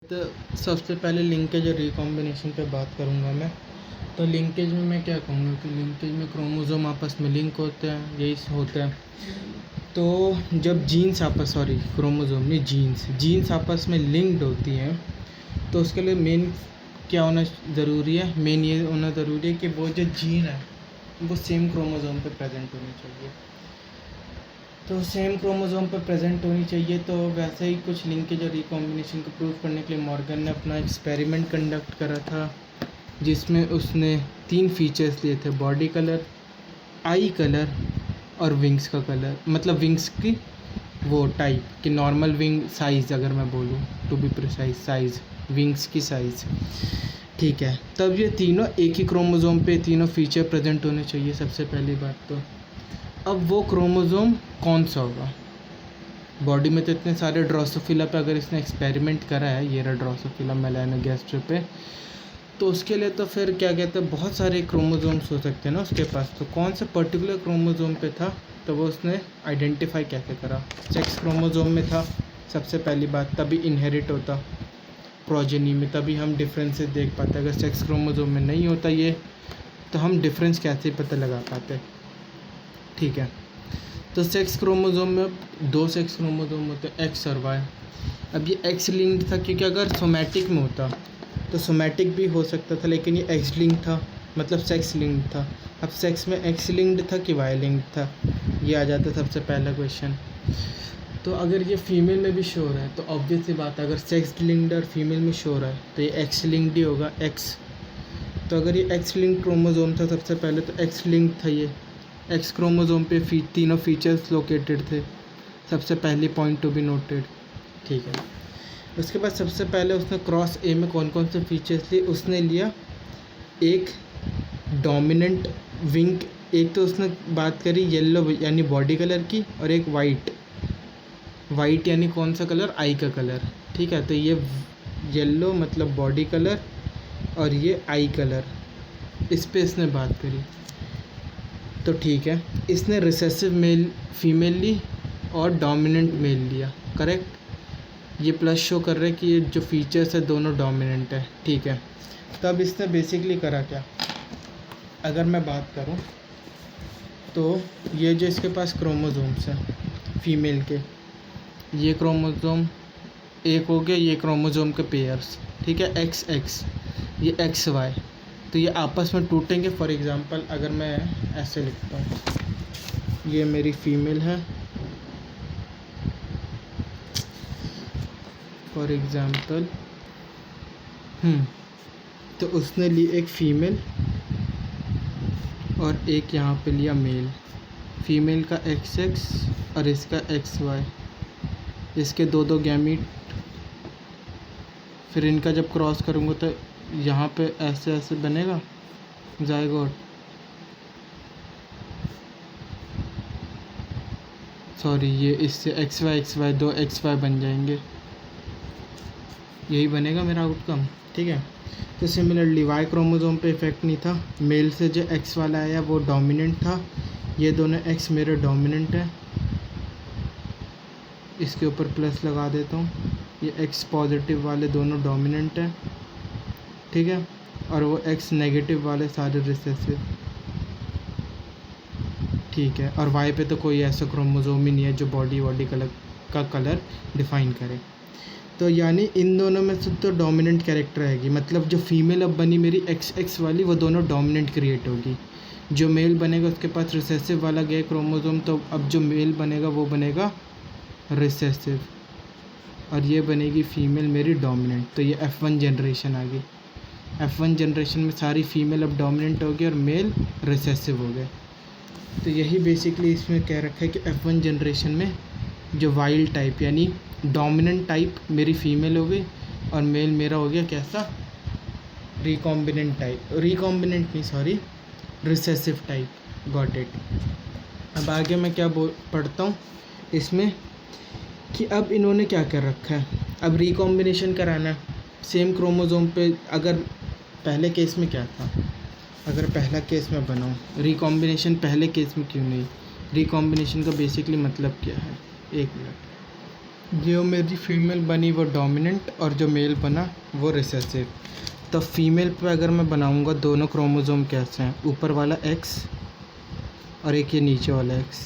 तो सबसे पहले लिंकेज और रिकॉम्बिनेशन पे बात करूँगा मैं। तो लिंकेज में मैं क्या कहूँगा कि लिंकेज में क्रोमोसोम आपस में लिंक होते हैं, यही होता है। तो जब क्रोमोसोम नहीं, जीन्स आपस में लिंक्ड होती हैं, तो उसके लिए मेन क्या होना ज़रूरी है, मेन ये होना ज़रूरी है कि वो जो जीन है वो सेम क्रोमोसोम पे प्रेजेंट होनी चाहिए। तो सेम क्रोमोसोम पर प्रेजेंट होनी चाहिए। तो वैसे ही कुछ लिंकेज और रिकॉम्बिनेशन को प्रूव करने के लिए मॉर्गन ने अपना एक्सपेरिमेंट कंडक्ट करा था, जिसमें उसने 3 फीचर्स लिए थे: बॉडी कलर, आई कलर और विंग्स का कलर, मतलब विंग्स की वो टाइप कि नॉर्मल विंग साइज़, अगर मैं बोलूँ to be precise size, wings की साइज़, ठीक है। तब ये तीनों एक ही क्रोमोसोम पे तीनों फीचर प्रेजेंट होने चाहिए, सबसे पहली बात तो। अब वो क्रोमोसोम कौन सा होगा? बॉडी में तो इतने सारे ड्रोसोफिला पे अगर इसने एक्सपेरिमेंट करा है, ये रहा ड्रोसोफिला मेलानोगास्टर पे, तो उसके लिए तो फिर क्या कहते हैं, बहुत सारे क्रोमोसोम्स हो सकते हैं ना उसके पास। तो कौन सा पर्टिकुलर क्रोमोसोम पे था, तो वो उसने आइडेंटिफाई कैसे करा? सेक्स क्रोमोसोम में था सबसे पहली बात, तभी इनहेरिट होता प्रोजेनी में, तभी हम डिफरेंसेस देख पाते। अगर सेक्स क्रोमोसोम में नहीं होता ये, तो हम डिफरेंस कैसे पता लगा पाते? ठीक है। तो सेक्स क्रोमोसोम में 2 सेक्स क्रोमोसोम होते हैं, एक्स और वाई। अब ये एक्स लिंक्ड था क्योंकि अगर सोमैटिक में होता तो सोमैटिक भी हो सकता था, लेकिन ये एक्स लिंक्ड था, मतलब सेक्स लिंक्ड था। अब सेक्स में एक्स लिंक्ड था कि वाई लिंक्ड था, ये आ जाता सबसे पहला क्वेश्चन। तो अगर ये फीमेल में भी शो हो रहा है तो ऑब्वियस सी बात है, अगर सेक्स लिंक्ड और फीमेल में शो हो रहा है तो ये एक्स लिंक्ड ही होगा, एक्स। तो अगर ये एक्स लिंक्ड क्रोमोसोम था सबसे पहले, तो एक्स लिंक्ड था ये। एक्स क्रोमोसोम पे तीनों फीचर्स लोकेटेड थे, सबसे पहली पॉइंट टू बी नोटेड, ठीक है। उसके बाद सबसे पहले उसने क्रॉस ए में कौन कौन से फीचर्स लिए? उसने लिया एक डोमिनेंट विंग, एक तो उसने बात करी येलो यानी बॉडी कलर की, और एक वाइट यानी कौन सा कलर? आई का कलर, ठीक है। तो ये येलो मतलब बॉडी कलर और ये आई कलर, इस पे इसने बात करी, तो ठीक है। इसने रिसेसिव मेल फीमेल ली और डोमिनेंट मेल लिया, करेक्ट। ये प्लस शो कर रहे हैं कि ये जो फीचर्स है दोनों डोमिनेंट है, ठीक है। तब इसने बेसिकली करा क्या? अगर मैं बात करूं तो ये जो इसके पास क्रोमोसोम्स हैं फीमेल के, ये क्रोमोसोम एक हो गया, ये क्रोमोसोम के पेयर्स, ठीक है, एक्स एक्स, ये एक्स वाई। तो ये आपस में टूटेंगे। फॉर एग्ज़ाम्पल अगर मैं ऐसे लिखता हूँ, ये मेरी फीमेल है, फॉर एग्ज़ाम्पल तो उसने ली एक फ़ीमेल और एक यहाँ पे लिया मेल, फीमेल का एक्स एक्स और इसका एक्स वाई, इसके दो गैमीट। फिर इनका जब क्रॉस करूँगा तो यहाँ पे ऐसे ऐसे बनेगा जायगोट, सॉरी, ये इससे एक्स वाई 2 एक्स वाई बन जाएंगे, यही बनेगा मेरा आउटकम, ठीक है। तो सिमिलरली वाई क्रोमोसोम पे इफेक्ट नहीं था, मेल से जो एक्स वाला आया वो डोमिनेंट था, ये दोनों एक्स मेरे डोमिनेंट है, इसके ऊपर प्लस लगा देता हूँ, ये एक्स पॉजिटिव वाले दोनों डोमिनेंट हैं, ठीक है, और वो एक्स नेगेटिव वाले सारे रिसेसिव, ठीक है। और वाई पे तो कोई ऐसा क्रोमोसोम ही नहीं है जो बॉडी कलर का कलर डिफाइन करे। तो यानी इन दोनों में से तो डोमिनेंट कैरेक्टर रहेगी, मतलब जो फीमेल अब बनी मेरी एक्स एक्स वाली, वो दोनों डोमिनेंट क्रिएट होगी। जो मेल बनेगा उसके पास रिसेसिव वाला गया क्रोमोसोम, तो अब जो मेल बनेगा वो बनेगा रिसेसिव, और ये बनेगी फीमेल मेरी डोमिनेंट। तो ये F1 जनरेशन आ गई। F1 जनरेशन में सारी फीमेल अब डोमिनेंट हो गई और मेल रिसेसिव हो गए। तो यही बेसिकली इसमें कह रखा है कि F1 जनरेशन में जो वाइल्ड टाइप यानी डोमिनेंट टाइप मेरी फीमेल हो गई और मेल मेरा हो गया कैसा? Recombinant type, recessive type. Got it. अब आगे मैं क्या पढ़ता हूँ इसमें कि अब इन्होंने क्या कर रखा है, अब रिकॉम्बिनेशन कराना सेम क्रोमोसोम पे। अगर पहले केस में क्या था, अगर पहला केस में बनाऊँ, रिकॉम्बिनेशन पहले केस में क्यों नहीं? रिकॉम्बिनेशन का बेसिकली मतलब क्या है? एक मिनट, जो मेरी फीमेल बनी वो डोमिनेंट और जो मेल बना वो रिसेसिव। तो फीमेल पे अगर मैं बनाऊंगा दोनों क्रोमोसोम कैसे हैं, ऊपर वाला एक्स और एक ये नीचे वाला एक्स।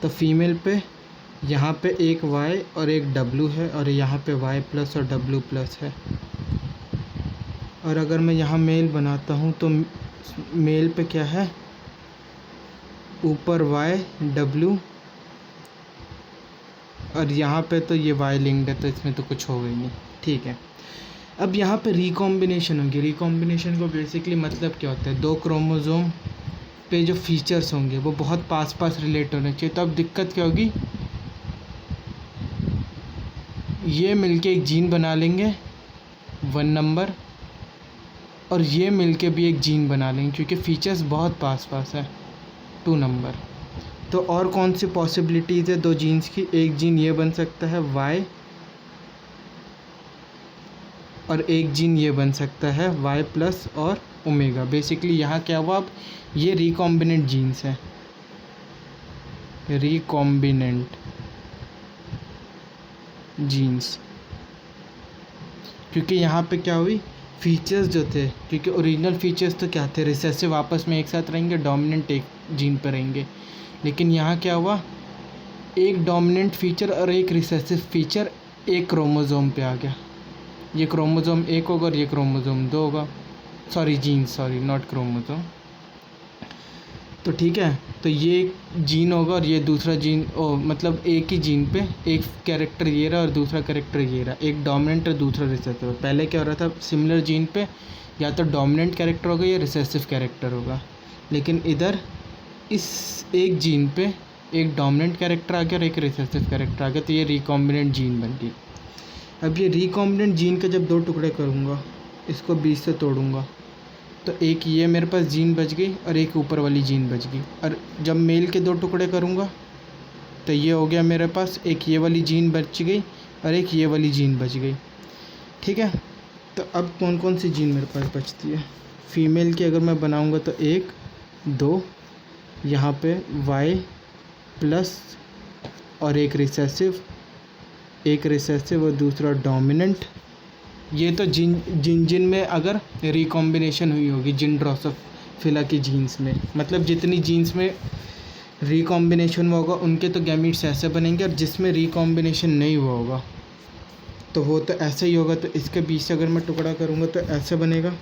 तो फीमेल पे यहाँ पे एक वाई और एक डब्लू है और यहाँ पे वाई प्लस और डब्लू प्लस है। और अगर मैं यहाँ मेल बनाता हूँ तो मेल पे क्या है, ऊपर वाई डब्लू और यहाँ पे तो ये वाई लिंक्ड है तो इसमें तो कुछ होगा ही नहीं। ठीक है, अब यहाँ पे रिकॉम्बिनेशन होगी। रिकॉम्बिनेशन को बेसिकली मतलब क्या होता है, दो क्रोमोसोम पे जो फीचर्स होंगे वो बहुत पास पास रिलेट होने चाहिए। तो अब दिक्कत क्या होगी, ये मिलके एक जीन बना लेंगे 1 नंबर और ये मिलके भी एक जीन बना लेंगे क्योंकि फीचर्स बहुत पास पास है 2 नंबर। तो और कौन सी पॉसिबिलिटीज़ है दो जीन्स की, एक जीन ये बन सकता है वाई और एक जीन ये बन सकता है वाई प्लस और ओमेगा। बेसिकली यहाँ क्या हुआ, अब ये रिकॉम्बिनेंट जीन्स हैं, रिकॉम्बिनेंट जीन्स। क्योंकि यहाँ पे क्या हुई, फीचर्स जो थे, क्योंकि ओरिजिनल फीचर्स तो क्या थे, रिसेसिव आपस में एक साथ रहेंगे, डोमिनेंट एक जीन पर रहेंगे। लेकिन यहाँ क्या हुआ, एक डोमिनेंट फीचर और एक रिसेसिव फीचर एक क्रोमोसोम पे आ गया। ये क्रोमोसोम 1 होगा और ये क्रोमोसोम 2 होगा, सॉरी नॉट क्रोमोसोम। तो ठीक है, तो ये जीन होगा और ये दूसरा जीन, मतलब एक ही जीन पे एक कैरेक्टर ये रहा और दूसरा कैरेक्टर ये रहा, एक डोमिनेंट और दूसरा रिसेसिव। पहले क्या हो रहा था, सिमिलर जीन पे या तो डोमिनेंट कैरेक्टर होगा या रिसेसिव कैरेक्टर होगा, लेकिन इधर इस एक जीन पे एक डोमिनेंट कैरेक्टर आ गया और एक रिसेसिव कैरेक्टर आ गया, तो ये रिकॉम्बिनेंट जीन बन गई। अब ये रिकॉम्बिनेंट जीन के जब 2 टुकड़े करूँगा, इसको 20 से तोड़ूँगा, तो एक ये मेरे पास जीन बच गई और एक ऊपर वाली जीन बच गई। और जब मेल के 2 टुकड़े करूँगा तो ये हो गया मेरे पास, एक ये वाली जीन बच गई और एक ये वाली जीन बच गई। ठीक है, तो अब कौन कौन सी जीन मेरे पास बचती है, फीमेल की अगर मैं बनाऊँगा तो 1 2, यहाँ पे वाई प्लस और एक रिसेसिव और दूसरा डोमिनेंट। ये तो जिन में अगर रिकॉम्बिनेशन हुई होगी, जिन ड्रोसोफिला की जीन्स में, मतलब जितनी जीन्स में रिकॉम्बिनेशन हुआ होगा उनके तो गैमीट्स ऐसे बनेंगे, और जिसमें रिकॉम्बिनेशन नहीं हुआ होगा तो वो तो ऐसे ही होगा। तो इसके बीच से अगर मैं टुकड़ा करूँगा तो ऐसे बनेगा,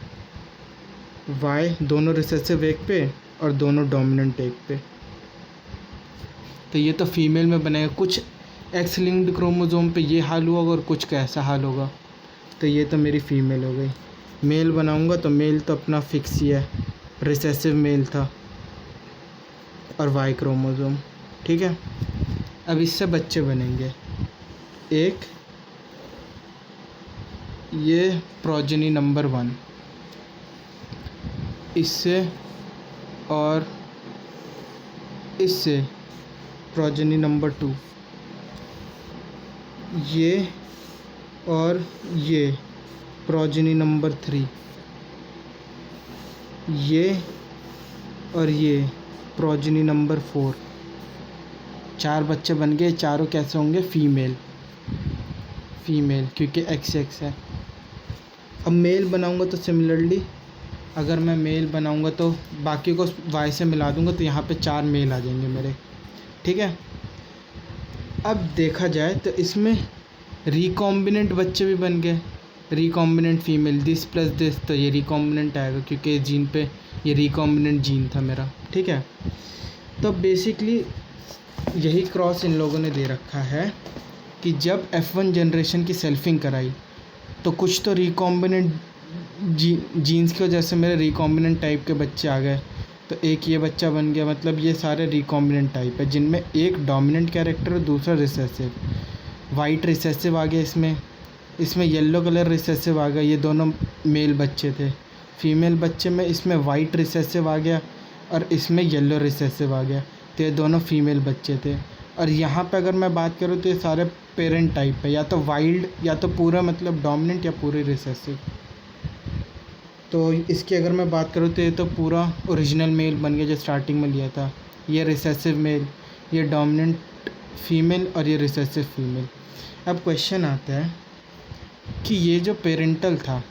वाई दोनों रिसेसिव एक पे और दोनों डोमिनेंट एक पे। तो ये तो फीमेल में बनेगा। कुछ एक्स लिंक्ड क्रोमोसोम पे ये हाल हुआ होगा और कुछ का ऐसा हाल होगा। तो ये तो मेरी फ़ीमेल हो गई। मेल बनाऊंगा तो मेल तो अपना फिक्स ही है, रिसेसिव मेल था और वाई क्रोमोसोम। ठीक है, अब इससे बच्चे बनेंगे। एक ये प्रोजेनी नंबर 1, इससे और इससे प्रोजेनी नंबर 2, ये और ये प्रोजेनी नंबर 3, ये और ये प्रोजेनी नंबर 4। 4 बच्चे बन गए। चारों कैसे होंगे, फीमेल क्योंकि XX है। अब मेल बनाऊंगा तो सिमिलरली अगर मैं मेल बनाऊंगा तो बाकी को वाई से मिला दूंगा तो यहाँ पे 4 मेल आ जाएंगे मेरे। ठीक है, अब देखा जाए तो इसमें रिकॉम्बिनेंट बच्चे भी बन गए, recombinant female, this plus this, तो ये रिकॉम्बिनेंट आएगा क्योंकि जीन पे ये रिकॉम्बिनेंट जीन था मेरा। ठीक है, तो बेसिकली यही क्रॉस इन लोगों ने दे रखा है कि जब F1 जनरेशन की सेल्फिंग कराई तो कुछ तो रिकॉम्बिनेंट जीन्स की वजह से मेरे रिकॉम्बिनेंट टाइप के बच्चे आ गए। तो एक ये बच्चा बन गया, मतलब ये सारे रिकॉम्बिनेंट टाइप है जिनमें एक डोमिनेंट कैरेक्टर और दूसरा रिसेसिव। वाइट रिसेसिव आ गया इसमें येलो कलर रिसेसिव आ गया। ये दोनों मेल बच्चे थे। फीमेल बच्चे में इसमें वाइट रिसेसिव आ गया और इसमें येलो रिसेसिव आ गया, तो ये दोनों फीमेल बच्चे थे। और यहाँ पे अगर मैं बात करूँ तो ये सारे पेरेंट टाइप है, या तो वाइल्ड या तो पूरा मतलब डोमिनेंट या पूरे रिसेसिव। तो इसकी अगर मैं बात करूँ तो ये तो पूरा ओरिजिनल मेल बन गया जो स्टार्टिंग में लिया था। ये रिसेसिव मेल, ये डोमिनेंट फीमेल और ये रिसेसिव फीमेल। अब क्वेश्चन आता है कि ये जो पेरेंटल था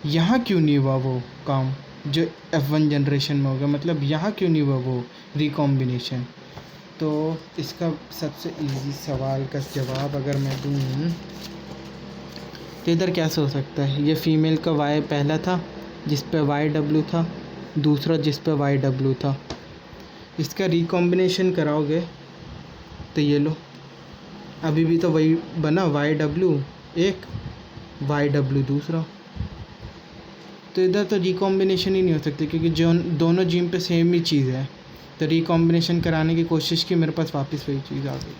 यहाँ क्यों नहीं हुआ वो काम जो F1 जनरेशन में हो गया, मतलब यहाँ क्यों नहीं हुआ वो रिकॉम्बिनेशन। तो इसका सबसे इजी सवाल का जवाब अगर मैं दूँ तो इधर कैसे हो सकता है, ये फीमेल का Y पहला था जिस पे YW था, दूसरा जिस पे YW था। इसका रिकॉम्बिनेशन कराओगे तो ये लो अभी भी तो वही बना, YW एक YW दूसरा। तो इधर तो रिकॉम्बिनेशन ही नहीं हो सकती क्योंकि जो दोनों जीन पे सेम ही चीज़ है। तो रिकॉम्बिनेशन कराने की कोशिश की, मेरे पास वापस वही चीज़ आ गई।